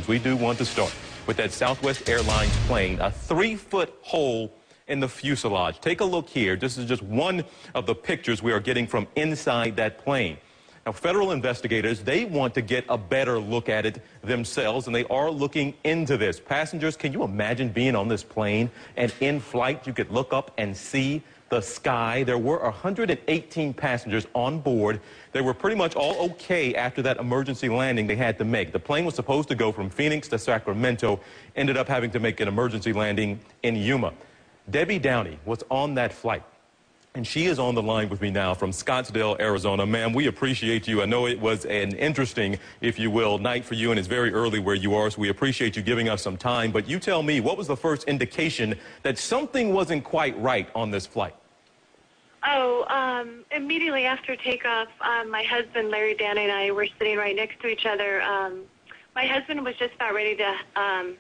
We do want to start with that Southwest Airlines plane, a 3-foot hole in the fuselage. Take a look here. This is just one of the pictures we are getting from inside that plane. Now, federal investigators, they want to get a better look at it themselves, and they are looking into this. Passengers, can you imagine being on this plane and in flight you could look up and see the sky? There were 118 passengers on board. They were pretty much all okay after that emergency landing they had to make. The plane was supposed to go from Phoenix to Sacramento, ended up having to make an emergency landing in Yuma. Debbie Downey was on that flight, and she is on the line with me now from Scottsdale, Arizona. Ma'am, we appreciate you. I know it was an interesting, if you will, night for you, and it's very early where you are, so we appreciate you giving us some time. But you tell me, what was the first indication that something wasn't quite right on this flight? Immediately after takeoff, my husband, Larry, Danny, and I were sitting right next to each other. My husband was just about ready to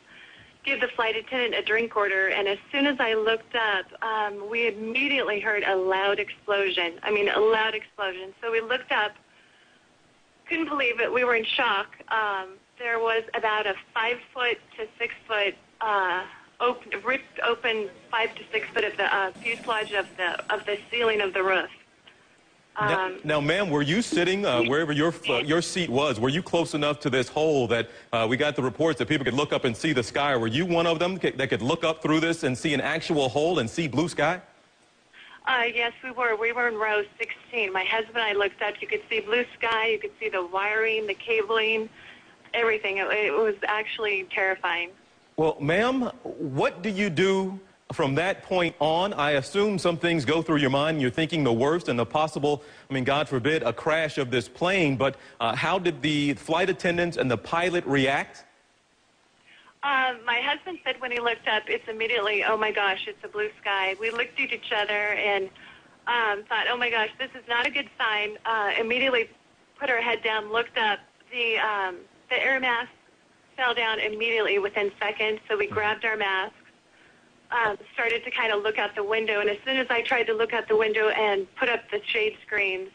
give the flight attendant a drink order, and as soon as I looked up, we immediately heard a loud explosion. I mean, a loud explosion. So we looked up, couldn't believe it. We were in shock. There was about a 5-foot to 6-foot ripped open 5 to 6 foot of the fuselage of the ceiling of the roof. Now, ma'am, were you sitting wherever your seat was? Were you close enough to this hole that we got the reports that people could look up and see the sky? Or were you one of them that could look up through this and see an actual hole and see blue sky? Yes, we were. We were in row 16. My husband and I looked up. You could see blue sky. You could see the wiring, the cabling, everything. It was actually terrifying. Well, ma'am, what do you do from that point on? I assume some things go through your mind and you're thinking the worst and the possible, I mean, God forbid, a crash of this plane. But how did the flight attendants and the pilot react? My husband said when he looked up, it's immediately, oh my gosh, it's a blue sky. We looked at each other and thought, oh my gosh, this is not a good sign. Immediately put our head down, looked up. The air mask fell down immediately within seconds, so we grabbed our masks, started to kind of look out the window, and as soon as I tried to look out the window and put up the shade screens,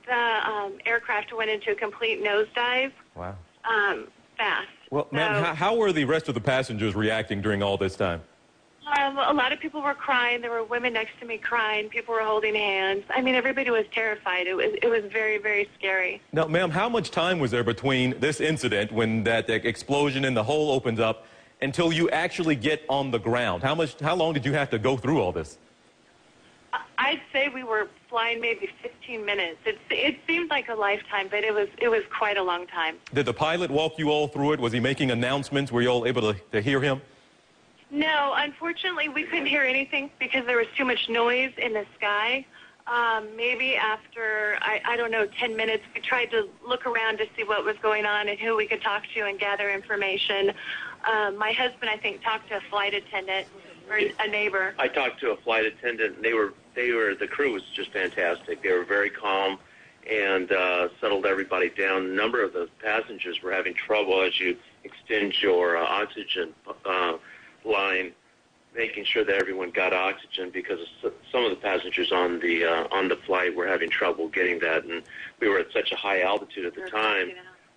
the aircraft went into a complete nosedive. Wow. Fast. Well, ma'am, how were the rest of the passengers reacting during all this time? A lot of people were crying. There were women next to me crying. People were holding hands. I mean, everybody was terrified. It was very, very scary. Now, ma'am, how much time was there between this incident, when that explosion and the hole opens up, until you actually get on the ground? How long did you have to go through all this? I'd say we were flying maybe 15 minutes. It seemed like a lifetime, but it was quite a long time. Did the pilot walk you all through it? Was he making announcements? Were you all able to hear him? No, unfortunately, we couldn't hear anything because there was too much noise in the sky. Maybe after, I don't know, 10 minutes, we tried to look around to see what was going on and who we could talk to and gather information. My husband, I think, talked to a flight attendant or a neighbor. I talked to a flight attendant, and the crew was just fantastic. They were very calm and settled everybody down. A number of the passengers were having trouble as you extend your oxygen line, making sure that everyone got oxygen, because some of the passengers on the flight were having trouble getting that, and we were at such a high altitude at the time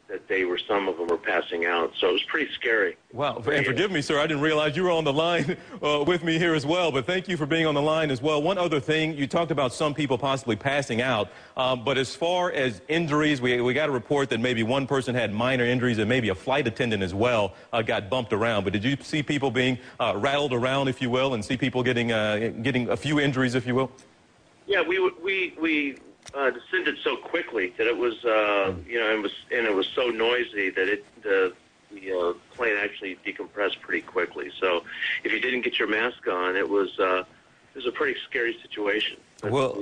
that some of them were passing out. So it was pretty scary. Wow, and forgive me, sir, I didn't realize you were on the line with me here as well, but thank you for being on the line as well. One other thing, you talked about some people possibly passing out, but as far as injuries, we got a report that maybe one person had minor injuries and maybe a flight attendant as well got bumped around. But did you see people being rattled around, if you will, and see people getting a few injuries, if you will? Yeah, we descended so quickly that it was, it was so noisy that the plane actually decompressed pretty quickly. So if you didn't get your mask on, it was a pretty scary situation. But well,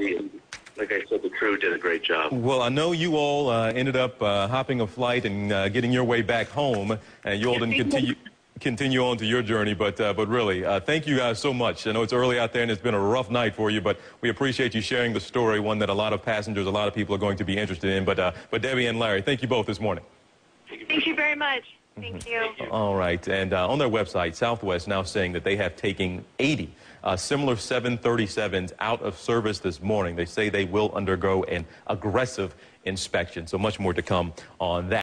like I said, the crew did a great job. Well, I know you all ended up hopping a flight and getting your way back home, and you all didn't continue on to your journey, but really, thank you guys so much. I know it's early out there and it's been a rough night for you, but we appreciate you sharing the story, one that a lot of passengers, a lot of people are going to be interested in. But Debbie and Larry, thank you both this morning. Thank you very much. Thank you. All right, and on their website, Southwest now saying that they have taken 80 similar 737s out of service this morning. They say they will undergo an aggressive inspection, so much more to come on that.